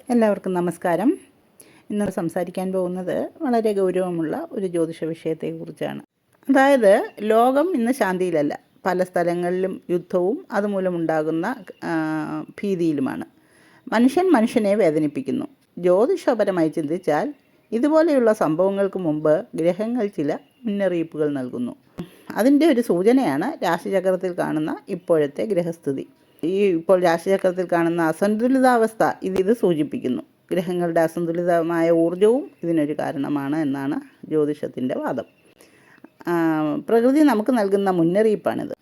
എല്ലാവർക്കും നമസ്കാരം. ഇന്ന് സംസാരിക്കാൻ പോകുന്നത് വളരെ ഗൗരവമുള്ള ഒരു ജ്യോതിഷ വിഷയത്തെക്കുറിച്ചാണ്. അതായത് ലോകം ഇന്ന് ശാന്തിയിലല്ല. പല സ്ഥലങ്ങളിലും യുദ്ധവും അതുമൂലമുണ്ടാകുന്ന ഭീതിയിലുമാണ്. മനുഷ്യൻ മനുഷ്യനെ വേദനിപ്പിക്കുന്നു. ജ്യോതിഷപരമായി ചിന്തിച്ചാൽ ഇതുപോലെയുള്ള സംഭവങ്ങൾക്ക് മുമ്പ് ഗ്രഹങ്ങൾ ചില മുന്നറിയിപ്പുകൾ നൽകുന്നു. അതിൻ്റെ ഒരു സൂചനയാണ് രാശിചക്രത്തിൽ കാണുന്ന ഇപ്പോഴത്തെ ഗ്രഹസ്ഥിതി. ഇപ്പോൾ രാശിചക്രത്തിൽ കാണുന്ന അസന്തുലിതാവസ്ഥ ഇത് സൂചിപ്പിക്കുന്നു. ഗ്രഹങ്ങളുടെ അസന്തുലിതമായ ഊർജവും ഇതിനൊരു കാരണമാണ് എന്നാണ് ജ്യോതിഷത്തിൻ്റെ വാദം. പ്രകൃതി നമുക്ക് നൽകുന്ന മുന്നറിയിപ്പാണിത്.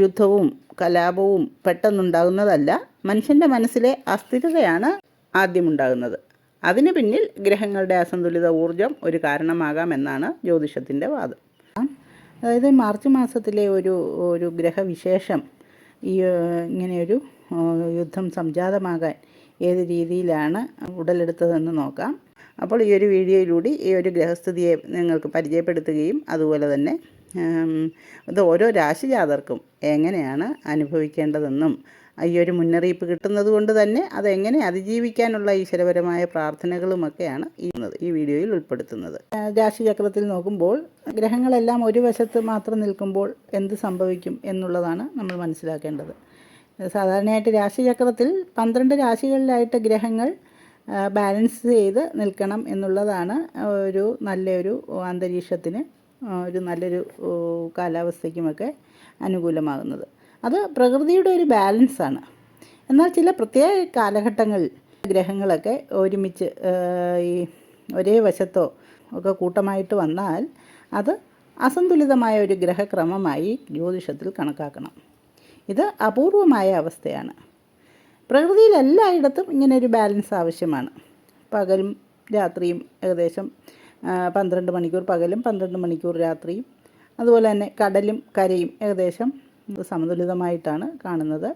യുദ്ധവും കലാപവും പെട്ടെന്നുണ്ടാകുന്നതല്ല, മനുഷ്യൻ്റെ മനസ്സിലെ അസ്ഥിരതയാണ് ആദ്യമുണ്ടാകുന്നത്. അതിന് പിന്നിൽ ഗ്രഹങ്ങളുടെ അസന്തുലിത ഊർജം ഒരു കാരണമാകാമെന്നാണ് ജ്യോതിഷത്തിൻ്റെ വാദം. അതായത് മാർച്ച് മാസത്തിലെ ഒരു ഗ്രഹവിശേഷം ഇങ്ങനെയൊരു യുദ്ധം സംജാതമാകാൻ ഏത് രീതിയിലാണ് ഉടലെടുത്തതെന്ന് നോക്കാം. അപ്പോൾ ഈ ഒരു വീഡിയോയിലൂടെ ഈ ഒരു ഗ്രഹസ്ഥിതിയെ നിങ്ങൾക്ക് പരിചയപ്പെടുത്തുകയും അതുപോലെ തന്നെ ഇത് ഓരോ രാശിജാതർക്കും എങ്ങനെയാണ് അനുഭവിക്കേണ്ടതെന്നും ഈ ഒരു മുന്നറിയിപ്പ് കിട്ടുന്നത് കൊണ്ട് തന്നെ അതെങ്ങനെ അതിജീവിക്കാനുള്ള ഈശ്വരപരമായ പ്രാർത്ഥനകളുമൊക്കെയാണ് ഈ വീഡിയോയിൽ ഉൾപ്പെടുത്തുന്നത്. രാശിചക്രത്തിൽ നോക്കുമ്പോൾ ഗ്രഹങ്ങളെല്ലാം ഒരു വശത്ത് മാത്രം നിൽക്കുമ്പോൾ എന്ത് സംഭവിക്കും എന്നുള്ളതാണ് നമ്മൾ മനസ്സിലാക്കേണ്ടത്. സാധാരണയായിട്ട് രാശിചക്രത്തിൽ 12 രാശികളിലായിട്ട് ഗ്രഹങ്ങൾ ബാലൻസ് ചെയ്ത് നിൽക്കണം എന്നുള്ളതാണ് ഒരു നല്ലൊരു അന്തരീക്ഷത്തിന്, ഒരു നല്ലൊരു കാലാവസ്ഥയ്ക്കുമൊക്കെ അനുകൂലമാകുന്നത്. അത് പ്രകൃതിയുടെ ഒരു ബാലൻസാണ്. എന്നാൽ ചില പ്രത്യേക കാലഘട്ടങ്ങളിൽ ഗ്രഹങ്ങളൊക്കെ ഒരുമിച്ച് ഈ ഒരേ വശത്തോ ഒക്കെ കൂട്ടമായിട്ട് വന്നാൽ അത് അസന്തുലിതമായ ഒരു ഗ്രഹക്രമമായി ജ്യോതിഷത്തിൽ കണക്കാക്കണം. ഇത് അപൂർവമായ അവസ്ഥയാണ്. പ്രകൃതിയിൽ എല്ലായിടത്തും ഇങ്ങനെ ഒരു ബാലൻസ് ആവശ്യമാണ്. പകലും രാത്രിയും ഏകദേശം 12 മണിക്കൂർ പകലും 12 മണിക്കൂർ രാത്രിയും, അതുപോലെ തന്നെ കടലും കരയും ഏകദേശം സമതുലിതമായിട്ടാണ് കാണുന്നത്.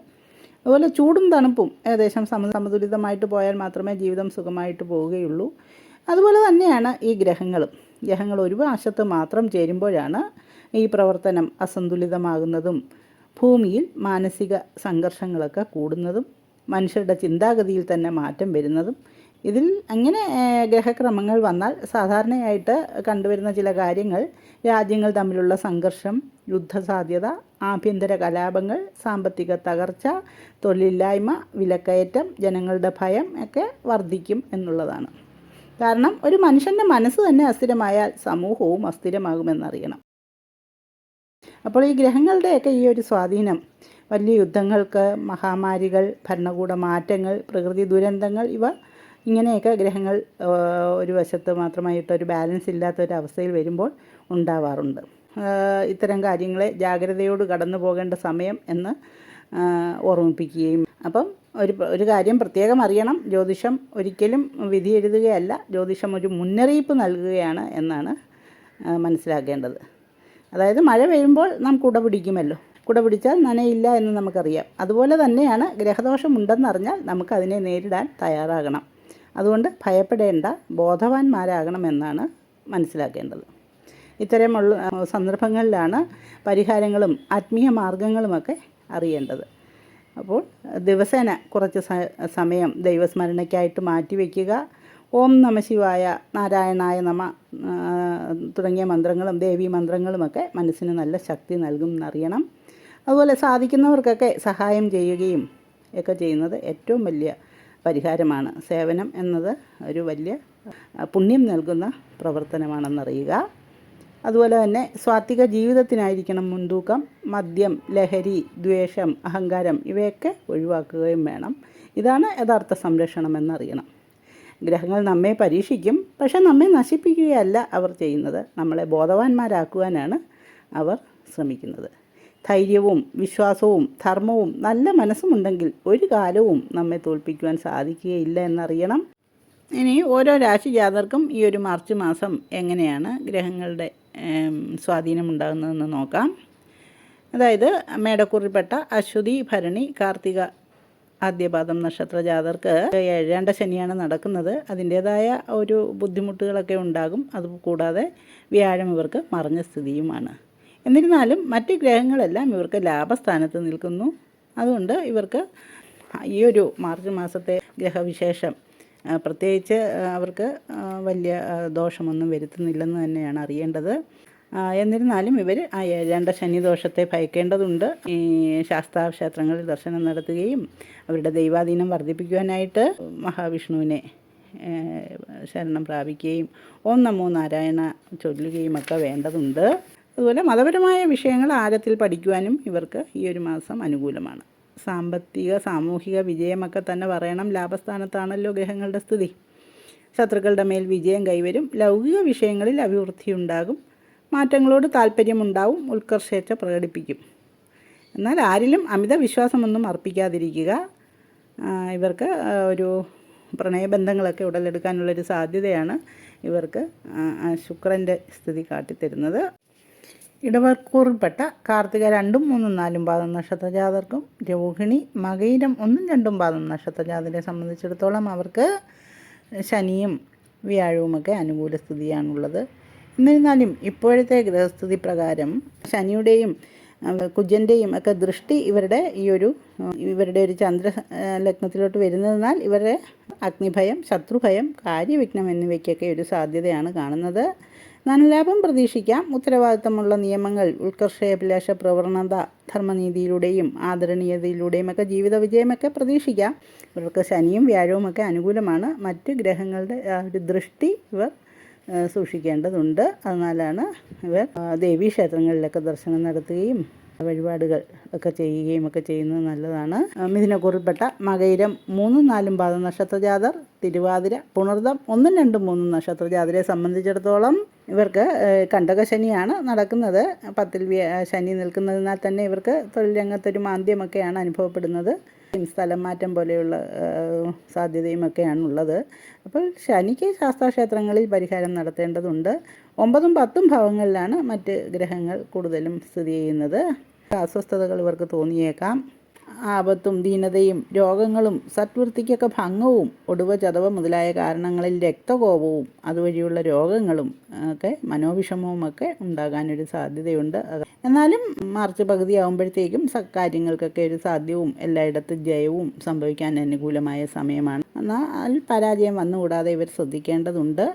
അതുപോലെ ചൂടും തണുപ്പും ഏകദേശം സമതുലിതമായിട്ട് പോയാൽ മാത്രമേ ജീവിതം സുഖമായിട്ട് പോവുകയുള്ളൂ. അതുപോലെ തന്നെയാണ് ഈ ഗ്രഹങ്ങൾ ഒരു വശത്ത് മാത്രം ചേരുമ്പോഴാണ് ഈ പ്രവർത്തനം അസന്തുലിതമാകുന്നതും ഭൂമിയിൽ മാനസിക സംഘർഷങ്ങളൊക്കെ കൂടുന്നതും മനുഷ്യരുടെ ചിന്താഗതിയിൽ തന്നെ മാറ്റം വരുന്നതും. ഇതിൽ അങ്ങനെ ഗ്രഹക്രമങ്ങൾ വന്നാൽ സാധാരണയായിട്ട് കണ്ടുവരുന്ന ചില കാര്യങ്ങൾ: രാജ്യങ്ങൾ തമ്മിലുള്ള സംഘർഷം, യുദ്ധസാധ്യത, ആഭ്യന്തര കലാപങ്ങൾ, സാമ്പത്തിക തകർച്ച, തൊഴിലില്ലായ്മ, വിലക്കയറ്റം, ജനങ്ങളുടെ ഭയം ഒക്കെ വർദ്ധിക്കും എന്നുള്ളതാണ്. കാരണം ഒരു മനുഷ്യൻ്റെ മനസ്സ് തന്നെ അസ്ഥിരമായാൽ സമൂഹവും അസ്ഥിരമാകുമെന്നറിയണം. അപ്പോൾ ഈ ഗ്രഹങ്ങളുടെയൊക്കെ ഈ ഒരു സ്വാധീനം വലിയ യുദ്ധങ്ങൾക്ക്, മഹാമാരികൾ, ഭരണകൂട മാറ്റങ്ങൾ, പ്രകൃതി ദുരന്തങ്ങൾ, ഇങ്ങനെയൊക്കെ ഗ്രഹങ്ങൾ ഒരു വശത്ത് മാത്രമായിട്ടൊരു ബാലൻസ് ഇല്ലാത്തൊരവസ്ഥയിൽ വരുമ്പോൾ ഉണ്ടാവാറുണ്ട്. ഇത്തരം കാര്യങ്ങളെ ജാഗ്രതയോട് കടന്നു പോകേണ്ട സമയം എന്ന് ഓർമ്മിപ്പിക്കുകയും. അപ്പം ഒരു കാര്യം പ്രത്യേകം അറിയണം: ജ്യോതിഷം ഒരിക്കലും വിധി എഴുതുകയല്ല, ജ്യോതിഷം ഒരു മുന്നറിയിപ്പ് നൽകുകയാണ് എന്നാണ് മനസ്സിലാക്കേണ്ടത്. അതായത് മഴ പെയ്യുമ്പോൾ നാം കുട പിടിക്കുമല്ലോ, കുട പിടിച്ചാൽ നനയില്ല എന്ന് നമുക്കറിയാം. അതുപോലെ തന്നെയാണ് ഗ്രഹദോഷമുണ്ടെന്നറിഞ്ഞാൽ നമുക്കതിനെ നേരിടാൻ തയ്യാറാകണം. അതുകൊണ്ട് ഭയപ്പെടേണ്ട, ബോധവാന്മാരാകണമെന്നാണ് മനസ്സിലാക്കേണ്ടത്. ഇത്തരമുള്ള സന്ദർഭങ്ങളിലാണ് പരിഹാരങ്ങളും ആത്മീയ മാർഗങ്ങളുമൊക്കെ അറിയേണ്ടത്. അപ്പോൾ ദിവസേന കുറച്ച് സമയം ദൈവസ്മരണയ്ക്കായിട്ട് മാറ്റിവെക്കുക. ഓം നമ ശിവായ, നാരായണായ നമ തുടങ്ങിയ മന്ത്രങ്ങളും ദേവീ മന്ത്രങ്ങളുമൊക്കെ മനസ്സിന് നല്ല ശക്തി നൽകും എന്നറിയണം. അതുപോലെ സാധിക്കുന്നവർക്കൊക്കെ സഹായം ചെയ്യുകയും ഒക്കെ ചെയ്യുന്നത് ഏറ്റവും വലിയ പരിഹാരമാണ്. സേവനം എന്നത് ഒരു വലിയ പുണ്യം നൽകുന്ന പ്രവർത്തനമാണെന്നറിയുക. അതുപോലെ തന്നെ സ്വാത്വിക ജീവിതത്തിനായിരിക്കണം മുൻതൂക്കം. മദ്യം, ലഹരി, ദ്വേഷം, അഹങ്കാരം ഇവയൊക്കെ ഒഴിവാക്കുകയും വേണം. ഇതാണ് യഥാർത്ഥ സംരക്ഷണം എന്നറിയണം. ഗ്രഹങ്ങൾ നമ്മെ പരീക്ഷിക്കും, പക്ഷെ നമ്മെ നശിപ്പിക്കുകയല്ല അവർ ചെയ്യുന്നത്. നമ്മളെ ബോധവാന്മാരാക്കുവാനാണ് അവർ ശ്രമിക്കുന്നത്. ധൈര്യവും വിശ്വാസവും ധർമ്മവും നല്ല മനസ്സുമുണ്ടെങ്കിൽ ഒരു കാലവും നമ്മെ തോൽപ്പിക്കുവാൻ സാധിക്കുകയില്ല എന്നറിയണം. ഇനി ഓരോ രാശിജാതർക്കും ഈ ഒരു മാർച്ച് മാസം എങ്ങനെയാണ് ഗ്രഹങ്ങളുടെ സ്വാധീനമുണ്ടാകുന്നതെന്ന് നോക്കാം. അതായത് മേടക്കൂറിൽപ്പെട്ട അശ്വതി, ഭരണി, കാർത്തിക ആദ്യപാദം നക്ഷത്ര ജാതർക്ക് 7ാം ശനിയാണ് നടക്കുന്നത്. അതിൻ്റേതായ ഒരു ബുദ്ധിമുട്ടുകളൊക്കെ ഉണ്ടാകും. അതുകൂടാതെ വ്യാഴം ഇവർക്ക് മറഞ്ഞ സ്ഥിതിയുമാണ്. എന്നിരുന്നാലും മറ്റ് ഗ്രഹങ്ങളെല്ലാം ഇവർക്ക് ലാഭസ്ഥാനത്ത് നിൽക്കുന്നു. അതുകൊണ്ട് ഇവർക്ക് ഈ ഒരു മാർച്ച് മാസത്തെ ഗ്രഹവിശേഷം പ്രത്യേകിച്ച് അവർക്ക് വലിയ ദോഷമൊന്നും വരുത്തുന്നില്ലെന്ന് തന്നെയാണ് അറിയേണ്ടത്. എന്നിരുന്നാലും ഇവർ ആ ഏഴാണ്ട ശനിദോഷത്തെ ഭയക്കേണ്ടതുണ്ട്. ഈ ശാസ്താക്ഷേത്രങ്ങളിൽ ദർശനം നടത്തുകയും അവരുടെ ദൈവാധീനം വർദ്ധിപ്പിക്കുവാനായിട്ട് മഹാവിഷ്ണുവിനെ ശരണം പ്രാപിക്കുകയും ഓം നമോ നാരായണ ചൊല്ലുകയും ഒക്കെ വേണ്ടതുണ്ട്. അതുപോലെ മതപരമായ വിഷയങ്ങൾ ആഴത്തിൽ പഠിക്കുവാനും ഇവർക്ക് ഈ ഒരു മാസം അനുകൂലമാണ്. സാമ്പത്തിക സാമൂഹിക വിജയമൊക്കെ തന്നെ പറയണം. ലാഭസ്ഥാനത്താണല്ലോ ഗ്രഹങ്ങളുടെ സ്ഥിതി. ശത്രുക്കളുടെ മേൽ വിജയം കൈവരും. ലൗകിക വിഷയങ്ങളിൽ അഭിവൃദ്ധിയുണ്ടാകും. മാറ്റങ്ങളോട് താല്പര്യമുണ്ടാവും. ഉത്കർഷേച്ഛ പ്രകടിപ്പിക്കും. എന്നാൽ ആരിലും അമിത വിശ്വാസമൊന്നും അർപ്പിക്കാതിരിക്കുക. ഇവർക്ക് ഒരു പ്രണയബന്ധങ്ങളൊക്കെ ഉടലെടുക്കാനുള്ളൊരു സാധ്യതയാണ് ഇവർക്ക് ശുക്രൻ്റെ സ്ഥിതി കാട്ടിത്തരുന്നത്. ഇടവക്കൂറിൽപ്പെട്ട കാർത്തിക 2, 3, 4 പാദം നക്ഷത്രജാതർക്കും രോഹിണി മകയിരം 1, 2 പാദം നക്ഷത്രജാതരെ സംബന്ധിച്ചിടത്തോളം അവർക്ക് ശനിയും വ്യാഴവുമൊക്കെ അനുകൂല സ്ഥിതിയാണുള്ളത്. എന്നിരുന്നാലും ഇപ്പോഴത്തെ ഗ്രഹസ്ഥിതി പ്രകാരം ശനിയുടെയും കുജൻ്റെയും ഒക്കെ ദൃഷ്ടി ഇവരുടെ ഒരു ചന്ദ്ര ലഗ്നത്തിലോട്ട് വരുന്നതിനാൽ ഇവരുടെ അഗ്നിഭയം, ശത്രുഭയം, കാര്യവിഘ്നം എന്നിവയ്ക്കൊക്കെ ഒരു സാധ്യതയാണ് കാണുന്നത്. ധനലാഭം പ്രതീക്ഷിക്കാം. ഉത്തരവാദിത്തമുള്ള നിയമങ്ങൾ, ഉത്കർഷാഭിലാഷ പ്രവണത, ധർമ്മനീതിയിലൂടെയും ആദരണീയതയിലൂടെയും ഒക്കെ ജീവിത വിജയമൊക്കെ പ്രതീക്ഷിക്കാം. ഇവർക്ക് ശനിയും വ്യാഴവും ഒക്കെ അനുകൂലമാണ്. മറ്റ് ഗ്രഹങ്ങളുടെ ഒരു ദൃഷ്ടി ഇവർ സൂക്ഷിക്കേണ്ടതുണ്ട്. അതിനാലാണ് ഇവർ ദേവീക്ഷേത്രങ്ങളിലൊക്കെ ദർശനം നടത്തുകയും വഴിപാടുകൾ ഒക്കെ ചെയ്യുകയും ഒക്കെ ചെയ്യുന്നത് നല്ലതാണ്. മിഥുനക്കൂറിൽപ്പെട്ട മകയിരം 3, 4 പാദം നക്ഷത്രജാതർ, തിരുവാതിര, പുണർദം 1, 2, 3 നക്ഷത്രജാതരെ സംബന്ധിച്ചിടത്തോളം ഇവർക്ക് കണ്ടകശനിയാണ് നടക്കുന്നത്. 10-ൽ ശനി നിൽക്കുന്നതിനാൽ തന്നെ ഇവർക്ക് തൊഴിൽ രംഗത്തൊരു മാന്ദ്യമൊക്കെയാണ് അനുഭവപ്പെടുന്നത്. സ്ഥലം മാറ്റം പോലെയുള്ള സാധ്യതയുമൊക്കെയാണുള്ളത്. അപ്പോൾ ശനിക്ക് ശാസ്താക്ഷേത്രങ്ങളിൽ പരിഹാരം നടത്തേണ്ടതുണ്ട്. 9, 10 ഭാവങ്ങളിലാണ് മറ്റ് ഗ്രഹങ്ങൾ കൂടുതലും സ്ഥിതി ചെയ്യുന്നത്. അസ്വസ്ഥതകൾ ഇവർക്ക് തോന്നിയേക്കാം. ആപത്തും ദീനതയും രോഗങ്ങളും സത്വൃത്തിക്കൊക്കെ ഭംഗവും ഒടുവ ചതവ് മുതലായ കാരണങ്ങളിൽ രക്തകോപവും അതുവഴിയുള്ള രോഗങ്ങളും ഒക്കെ മനോവിഷമവും ഒക്കെ ഉണ്ടാകാനൊരു സാധ്യതയുണ്ട്. എന്നാലും മാർച്ച് പകുതിയാകുമ്പോഴത്തേക്കും കാര്യങ്ങൾക്കൊക്കെ ഒരു സാധ്യവും എല്ലായിടത്തും ജയവും സംഭവിക്കാൻ അനുകൂലമായ സമയമാണ്. എന്നാൽ പരാജയം വന്നുകൂടാതെ ഇവർ ശ്രദ്ധിക്കേണ്ടതുണ്ട്.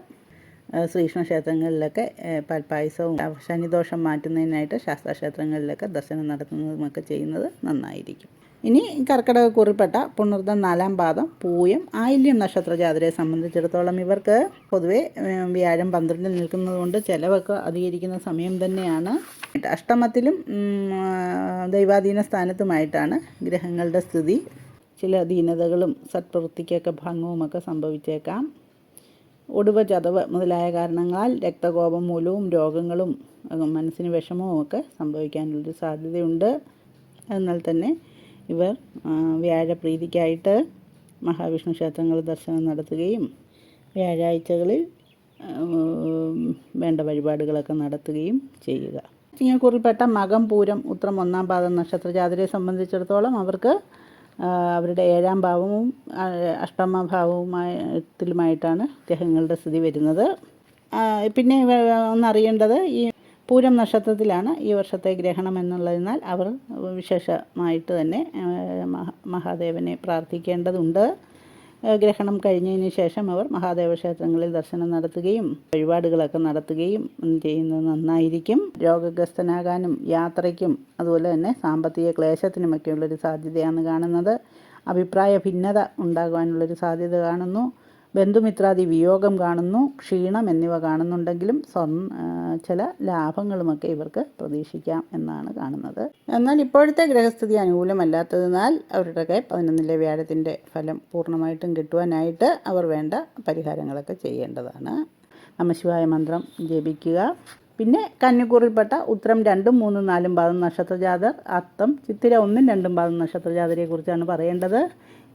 ശ്രീകൃഷ്ണക്ഷേത്രങ്ങളിലൊക്കെ പാൽപ്പായസവും ശനിദോഷം മാറ്റുന്നതിനായിട്ട് ശാസ്താക്ഷേത്രങ്ങളിലൊക്കെ ദർശനം നടത്തുന്നതുമൊക്കെ ചെയ്യുന്നത് നന്നായിരിക്കും. ഇനി കർക്കിടകക്കൂറിൽപ്പെട്ട പുണർദം 4 പാദം പൂയം ആയില്യം നക്ഷത്രജാതരെ സംബന്ധിച്ചിടത്തോളം ഇവർക്ക് പൊതുവെ വ്യാഴം 12-ൽ നിൽക്കുന്നതുകൊണ്ട് ചിലവൊക്കെ അധികരിക്കുന്ന സമയം തന്നെയാണ്. അഷ്ടമത്തിലും ദൈവാധീന സ്ഥാനത്തുമായിട്ടാണ് ഗ്രഹങ്ങളുടെ സ്ഥിതി. ചില ദീനതകളും സത്പ്രവൃത്തിക്കൊക്കെ ഭംഗവുമൊക്കെ സംഭവിച്ചേക്കാം. ഒടുവ ചതവ് മുതലായ കാരണങ്ങളാൽ രക്തകോപം മൂലവും രോഗങ്ങളും മനസ്സിന് വിഷമവും ഒക്കെ സംഭവിക്കാനുള്ളൊരു സാധ്യതയുണ്ട്. എന്നാൽ തന്നെ ഇവർ വ്യാഴപ്രീതിക്കായിട്ട് മഹാവിഷ്ണു ക്ഷേത്രങ്ങൾ ദർശനം നടത്തുകയും വ്യാഴാഴ്ചകളിൽ വേണ്ട വഴിപാടുകളൊക്കെ നടത്തുകയും ചെയ്യുക. ചിങ്ങക്കൂറിൽപ്പെട്ട മകം പൂരം ഉത്രം 1 പാദം നക്ഷത്രജാതരെ സംബന്ധിച്ചിടത്തോളം അവർക്ക് അവരുടെ 7-ാം ഭാവവും 8-ാം ഭാവവുമായിട്ടാണ് ഗ്രഹങ്ങളുടെ സ്ഥിതി വരുന്നത്. പിന്നെ ഒന്നറിയേണ്ടത് ഈ പൂരം നക്ഷത്രത്തിലാണ് ഈ വർഷത്തെ ഗ്രഹണം എന്നുള്ളതിനാൽ അവർ വിശേഷമായിട്ട് തന്നെ മഹാദേവനെ പ്രാർത്ഥിക്കേണ്ടതുണ്ട്. ഗ്രഹണം കഴിഞ്ഞതിന് ശേഷം അവർ മഹാദേവ ക്ഷേത്രങ്ങളിൽ ദർശനം നടത്തുകയും വഴിപാടുകളൊക്കെ നടത്തുകയും ചെയ്യുന്നത് നന്നായിരിക്കും. രോഗഗ്രസ്തനാകാനും യാത്രയ്ക്കും അതുപോലെ തന്നെ സാമ്പത്തിക ക്ലേശത്തിനുമൊക്കെയുള്ളൊരു സാധ്യതയാണ് കാണുന്നത്. അഭിപ്രായ ഭിന്നത ഉണ്ടാകുവാനുള്ളൊരു സാധ്യത കാണുന്നു. ബന്ധുമിത്രാദി വിയോഗം കാണുന്നു. ക്ഷീണം എന്നിവ കാണുന്നുണ്ടെങ്കിലും ചില ലാഭങ്ങളുമൊക്കെ ഇവർക്ക് പ്രതീക്ഷിക്കാം എന്നാണ് കാണുന്നത്. എന്നാൽ ഇപ്പോഴത്തെ ഗ്രഹസ്ഥിതി അനുകൂലമല്ലാത്തതിനാൽ അവരുടെ 11-ലെ വ്യാഴത്തിൻ്റെ ഫലം പൂർണ്ണമായിട്ടും കിട്ടുവാനായിട്ട് അവർ വേണ്ട പരിഹാരങ്ങളൊക്കെ ചെയ്യേണ്ടതാണ്. നമഃശിവായ മന്ത്രം ജപിക്കുക. പിന്നെ കന്നിക്കൂറിൽപ്പെട്ട ഉത്രം 2, 3, 4 പാദം നക്ഷത്രജാതർ, അത്തം, ചിത്തിര 1, 2 പാദം നക്ഷത്രജാതരെ കുറിച്ചാണ് പറയേണ്ടത്.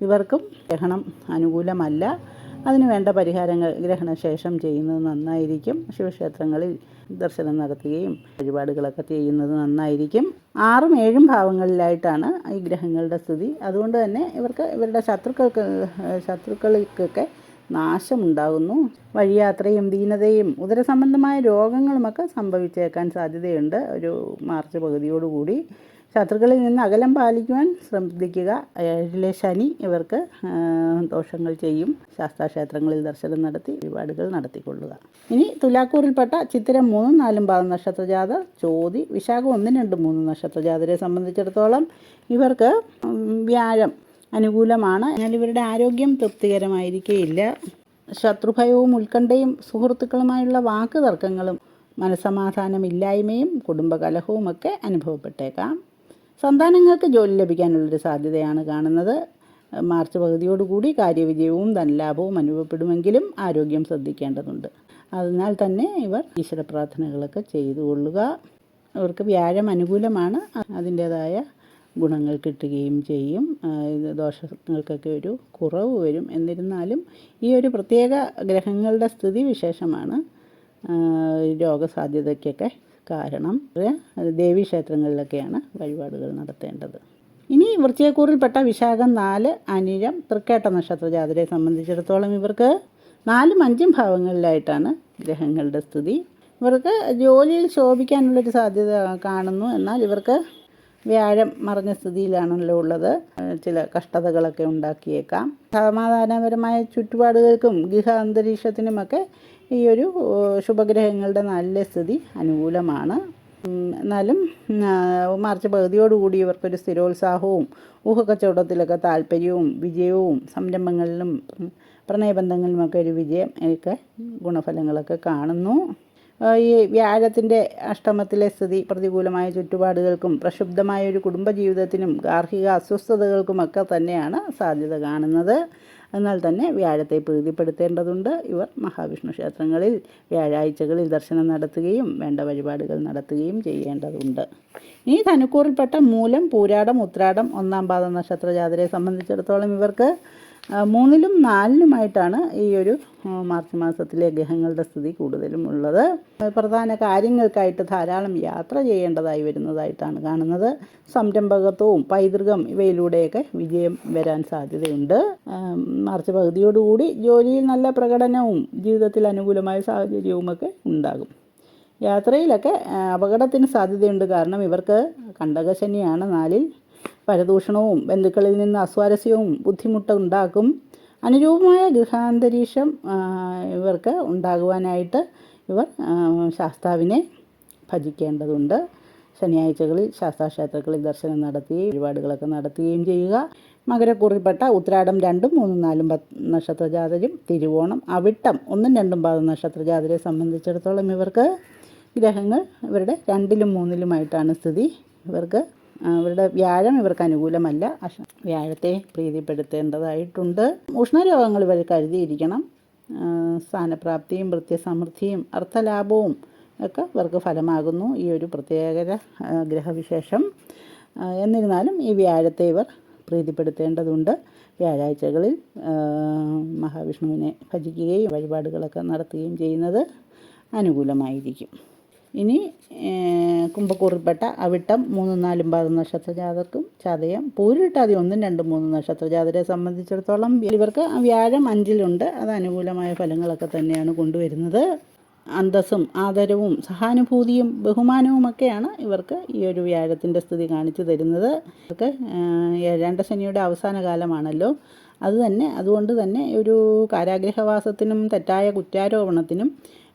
ഇവർക്കും ഗ്രഹണം അനുകൂലമല്ല. അതിന് വേണ്ട പരിഹാരങ്ങൾ ഗ്രഹണശേഷം ചെയ്യുന്നത് നന്നായിരിക്കും. ശിവക്ഷേത്രങ്ങളിൽ ദർശനം നടത്തുകയും വഴിപാടുകളൊക്കെ ചെയ്യുന്നത് നന്നായിരിക്കും. 6ഉം 7ഉം ഭാവങ്ങളിലായിട്ടാണ് ഈ ഗ്രഹങ്ങളുടെ സ്ഥിതി. അതുകൊണ്ട് തന്നെ ഇവരുടെ ശത്രുക്കൾക്കൊക്കെ നാശമുണ്ടാകുന്നു. വഴിയാത്രയും ദീനതയും ഉദരസംബന്ധമായ രോഗങ്ങളുമൊക്കെ സംഭവിച്ചേക്കാൻ സാധ്യതയുണ്ട്. ഒരു മാർച്ച് പകുതിയോടുകൂടി ശത്രുക്കളിൽ നിന്ന് അകലം പാലിക്കുവാൻ ശ്രദ്ധിക്കുക. 7-ലെ ശനി ഇവർക്ക് ദോഷങ്ങൾ ചെയ്യും. ശാസ്താക്ഷേത്രങ്ങളിൽ ദർശനം നടത്തി വഴിപാടുകൾ നടത്തിക്കൊള്ളുക. ഇനി തുലാക്കൂറിൽപ്പെട്ട ചിത്തിരം 3, 4 പാദം നക്ഷത്രജാതർ, ചോതി, വിശാഖം 1, 2, 3 നക്ഷത്രജാതരെ സംബന്ധിച്ചിടത്തോളം ഇവർക്ക് വ്യാഴം അനുകൂലമാണ്. എന്നാൽ ഇവരുടെ ആരോഗ്യം തൃപ്തികരമായിരിക്കുകയില്ല. ശത്രുഭയവും ഉത്കണ്ഠയും സുഹൃത്തുക്കളുമായുള്ള വാക്ക് തർക്കങ്ങളും മനസ്സമാധാനമില്ലായ്മയും കുടുംബകലഹവുമൊക്കെ അനുഭവപ്പെട്ടേക്കാം. സന്താനങ്ങൾക്ക് ജോലി ലഭിക്കാനുള്ളൊരു സാധ്യതയാണ് കാണുന്നത്. മാർച്ച് പകുതിയോടുകൂടി കാര്യവിജയവും ധനലാഭവും അനുഭവപ്പെടുമെങ്കിലും ആരോഗ്യം ശ്രദ്ധിക്കേണ്ടതുണ്ട്. അതിനാൽ തന്നെ ഇവർ ഈശ്വര പ്രാർത്ഥനകളൊക്കെ ചെയ്തുകൊള്ളുക. ഇവർക്ക് വ്യാഴം അനുകൂലമാണ്. അതിൻ്റേതായ ഗുണങ്ങൾ കിട്ടുകയും ചെയ്യും. ദോഷങ്ങൾക്കൊക്കെ ഒരു കുറവ് വരും. എന്നിരുന്നാലും ഈ ഒരു പ്രത്യേക ഗ്രഹങ്ങളുടെ സ്ഥിതി വിശേഷമാണ് രോഗസാധ്യതയ്ക്കൊക്കെ കാരണം. ദേവീക്ഷേത്രങ്ങളിലൊക്കെയാണ് വഴിപാടുകൾ നടത്തേണ്ടത്. ഇനി വൃശ്ചികക്കൂറിൽപ്പെട്ട വിശാഖം 4, അനിഴം, തൃക്കേട്ട നക്ഷത്രജാതരെ സംബന്ധിച്ചിടത്തോളം ഇവർക്ക് 4ഉം 5ഉം ഭാവങ്ങളിലായിട്ടാണ് ഗ്രഹങ്ങളുടെ സ്ഥിതി. ഇവർക്ക് ജോലിയിൽ ശോഭിക്കാനുള്ളൊരു സാധ്യത കാണുന്നു. എന്നാൽ ഇവർക്ക് വ്യാഴം മറഞ്ഞ സ്ഥിതിയിലാണല്ലോ ഉള്ളത്. ചില കഷ്ടതകളൊക്കെ ഉണ്ടാക്കിയേക്കാം. സമാധാനപരമായ ചുറ്റുപാടുകൾക്കും ഗൃഹ അന്തരീക്ഷത്തിനുമൊക്കെ ഈ ഒരു ശുഭഗ്രഹങ്ങളുടെ നല്ല സ്ഥിതി അനുകൂലമാണ്. എന്നാലും മാർച്ച് പകുതിയോടുകൂടി ഇവർക്കൊരു സ്ഥിരോത്സാഹവും ഊഹക്കച്ചവടത്തിലൊക്കെ താല്പര്യവും വിജയവും സംരംഭങ്ങളിലും പ്രണയബന്ധങ്ങളിലുമൊക്കെ ഒരു വിജയം ഒക്കെ ഗുണഫലങ്ങളൊക്കെ കാണുന്നു. ഈ വ്യാഴത്തിൻ്റെ അഷ്ടമത്തിലെ സ്ഥിതി പ്രതികൂലമായ ചുറ്റുപാടുകൾക്കും പ്രക്ഷുബ്ധമായ ഒരു കുടുംബജീവിതത്തിനും ഗാർഹിക അസ്വസ്ഥതകൾക്കുമൊക്കെ തന്നെയാണ് സാധ്യത കാണുന്നത്. എന്നാൽ തന്നെ വ്യാഴത്തെ പ്രീതിപ്പെടുത്തേണ്ടതുണ്ട്. ഇവർ മഹാവിഷ്ണു ക്ഷേത്രങ്ങളിൽ വ്യാഴാഴ്ചകളിൽ ദർശനം നടത്തുകയും വേണ്ട വഴിപാടുകൾ നടത്തുകയും ചെയ്യേണ്ടതുണ്ട്. ഈ ധനുക്കൂറിൽപ്പെട്ട മൂലം, പൂരാടം, ഉത്രാടം 1-ാം പാദം നക്ഷത്രജാതരെ സംബന്ധിച്ചിടത്തോളം ഇവർക്ക് 3-ലും 4-ലുമായിട്ടാണ് ഈ ഒരു മാർച്ച് മാസത്തിലെ ഗ്രഹങ്ങളുടെ സ്ഥിതി കൂടുതലും ഉള്ളത്. പ്രധാന കാര്യങ്ങൾക്കായിട്ട് ധാരാളം യാത്ര ചെയ്യേണ്ടതായി വരുന്നതായിട്ടാണ് കാണുന്നത്. സംരംഭകത്വവും പൈതൃകം ഇവയിലൂടെയൊക്കെ വിജയം വരാൻ സാധ്യതയുണ്ട്. മാർച്ച് പകുതിയോടുകൂടി ജോലിയിൽ നല്ല പ്രകടനവും ജീവിതത്തിൽ അനുകൂലമായ സാഹചര്യവുമൊക്കെ ഉണ്ടാകും. യാത്രയിലൊക്കെ അപകടത്തിന് സാധ്യതയുണ്ട്. കാരണം ഇവർക്ക് കണ്ടകശനിയാണ് 4-ൽ. പരദൂഷണവും ബന്ധുക്കളിൽ നിന്ന് അസ്വാരസ്യവും ബുദ്ധിമുട്ടുണ്ടാക്കും. അനുരൂപമായ ഗൃഹാന്തരീക്ഷം ഇവർക്ക് ഉണ്ടാകുവാനായിട്ട് ഇവർ ശാസ്താവിനെ ഭജിക്കേണ്ടതുണ്ട്. ശനിയാഴ്ചകളിൽ ശാസ്താക്ഷേത്രങ്ങളിൽ ദർശനം നടത്തുകയും വഴിപാടുകളൊക്കെ നടത്തുകയും ചെയ്യുക. മകരക്കൂറിൽപ്പെട്ട ഉത്രാടം 2, 3, 4 നക്ഷത്രജാതരും, തിരുവോണം, അവിട്ടം 1, 2 പാദം നക്ഷത്രജാതരെ സംബന്ധിച്ചിടത്തോളം ഇവർക്ക് ഗ്രഹങ്ങൾ ഇവരുടെ 2-ലും 3-ലുമായിട്ടാണ് സ്ഥിതി. ഇവരുടെ വ്യാഴം ഇവർക്ക് അനുകൂലമല്ല. വ്യാഴത്തെ പ്രീതിപ്പെടുത്തേണ്ടതായിട്ടുണ്ട്. ഉഷ്ണരോഗങ്ങൾ ഇവർ കരുതിയിരിക്കണം. സ്ഥാനപ്രാപ്തിയും വൃത്യസമൃദ്ധിയും അർത്ഥലാഭവും ഒക്കെ ഇവർക്ക് ഫലമാകുന്നു ഈ ഒരു പ്രത്യേക ഗ്രഹവിശേഷം. എന്നിരുന്നാലും ഈ വ്യാഴത്തെ ഇവർ പ്രീതിപ്പെടുത്തേണ്ടതുണ്ട്. വ്യാഴാഴ്ചകളിൽ മഹാവിഷ്ണുവിനെ ഭജിക്കുകയും വഴിപാടുകളൊക്കെ നടത്തുകയും ചെയ്യുന്നത് അനുകൂലമായിരിക്കും. ഇനി കുംഭക്കൂറിൽപ്പെട്ട അവിട്ടം 3, 4 പാദം നക്ഷത്രജാതർക്കും, ചതയം, പൂരിട്ടാതി 1, 2, 3 നക്ഷത്രജാതരെ സംബന്ധിച്ചിടത്തോളം ഇവർക്ക് വ്യാഴം 5-ലുണ്ട്. അത് അനുകൂലമായ ഫലങ്ങളൊക്കെ തന്നെയാണ് കൊണ്ടുവരുന്നത്. അന്തസ്സും ആദരവും സഹാനുഭൂതിയും ബഹുമാനവുമൊക്കെയാണ് ഇവർക്ക് ഈ ഒരു വ്യാഴത്തിൻ്റെ സ്ഥിതി കാണിച്ചു തരുന്നത്. ഇവർക്ക് 7-ാം ശനിയുടെ അവസാന കാലമാണല്ലോ. അതുകൊണ്ട് തന്നെ ഒരു കാരാഗ്രഹവാസത്തിനും തെറ്റായ കുറ്റാരോപണത്തിനും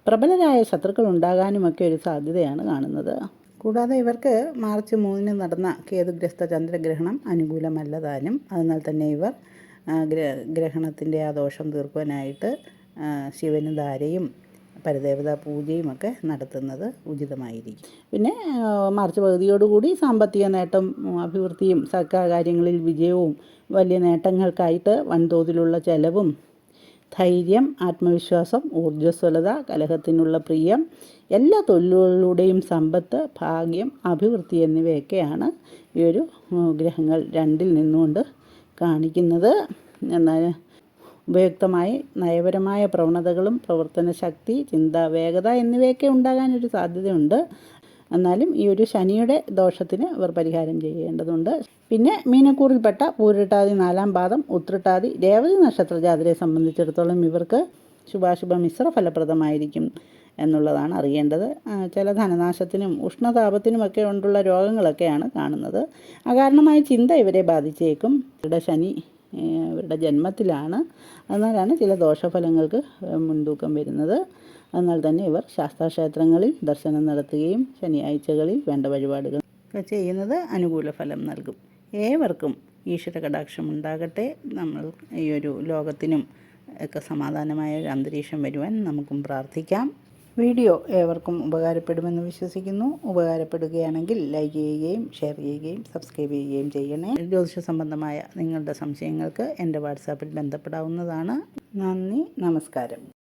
പ്രബലരായ ശത്രുക്കൾ ഉണ്ടാകാനുമൊക്കെ ഒരു സാധ്യതയാണ് കാണുന്നത്. കൂടാതെ ഇവർക്ക് മാർച്ച് 3-ന് നടന്ന കേതുഗ്രസ്ത ചന്ദ്രഗ്രഹണം അനുകൂലമല്ല താനും. അതിനാൽ തന്നെ ഇവർ ഗ്രഹണത്തിൻ്റെ ആ ദോഷം തീർക്കുവാനായിട്ട് ശിവന് ധാരയും പരദേവതാ പൂജയുമൊക്കെ നടത്തുന്നത് ഉചിതമായിരിക്കും. പിന്നെ മാർച്ച് പകുതിയോടുകൂടി സാമ്പത്തിക നേട്ടം, അഭിവൃദ്ധിയും സർക്കാർ കാര്യങ്ങളിൽ വിജയവും വലിയ നേട്ടങ്ങൾക്കായിട്ട് വൻതോതിലുള്ള ചെലവും ധൈര്യം, ആത്മവിശ്വാസം, ഊർജ്ജസ്വലത, കലഹത്തിനുള്ള പ്രിയം, എല്ലാ തൊഴിലുകളിലൂടെയും സമ്പത്ത്, ഭാഗ്യം, അഭിവൃദ്ധി എന്നിവയൊക്കെയാണ് ഈ ഒരു ഗ്രഹങ്ങൾ 2-ൽ നിന്നുകൊണ്ട് കാണിക്കുന്നത്. എന്നാൽ ഉപയുക്തമായി നയപരമായ പ്രവണതകളും പ്രവർത്തന ശക്തി, ചിന്താ വേഗത എന്നിവയൊക്കെ ഉണ്ടാകാനൊരു സാധ്യതയുണ്ട്. എന്നാലും ഈ ഒരു ശനിയുടെ ദോഷത്തിന് ഇവർ പരിഹാരം ചെയ്യേണ്ടതുണ്ട്. പിന്നെ മീനക്കൂറിൽപ്പെട്ട പൂരിട്ടാതി 4-ാം പാദം, ഉത്രട്ടാതി, രേവതി നക്ഷത്രജാതരെ സംബന്ധിച്ചിടത്തോളം ഇവർക്ക് ശുഭാശുഭ മിശ്ര ഫലപ്രദമായിരിക്കും എന്നുള്ളതാണ് അറിയേണ്ടത്. ചില ധനനാശത്തിനും ഉഷ്ണതാപത്തിനുമൊക്കെ കൊണ്ടുള്ള രോഗങ്ങളൊക്കെയാണ് കാണുന്നത്. അകാരണമായ ചിന്ത ഇവരെ ബാധിച്ചേക്കും. ഇവരുടെ ശനി ഇവരുടെ ജന്മത്തിലാണ്. അതിനാലാണ് ചില ദോഷഫലങ്ങൾക്ക് മുൻതൂക്കം വരുന്നത്. അതിനാൽ തന്നെ ഇവർ ശാസ്താക്ഷേത്രങ്ങളിൽ ദർശനം നടത്തുകയും ശനിയാഴ്ചകളിൽ വേണ്ട വഴിപാടുകൾ ഒക്കെ ചെയ്യുന്നത് അനുകൂല ഫലം നൽകും. ഏവർക്കും ഈശ്വര കടാക്ഷം ഉണ്ടാകട്ടെ. നമ്മൾ ഈ ഒരു ലോകത്തിനും ഒക്കെ സമാധാനമായ ഒരു അന്തരീക്ഷം വരുവാൻ നമുക്കും പ്രാർത്ഥിക്കാം. വീഡിയോ ഏവർക്കും ഉപകാരപ്പെടുമെന്ന് വിശ്വസിക്കുന്നു. ഉപകാരപ്പെടുകയാണെങ്കിൽ ലൈക്ക് ചെയ്യുകയും ഷെയർ ചെയ്യുകയും സബ്സ്ക്രൈബ് ചെയ്യുകയും ചെയ്യണേ. ജ്യോതിഷ സംബന്ധമായ നിങ്ങളുടെ സംശയങ്ങൾക്ക് എൻ്റെ വാട്സാപ്പിൽ ബന്ധപ്പെടാവുന്നതാണ്. നന്ദി, നമസ്കാരം.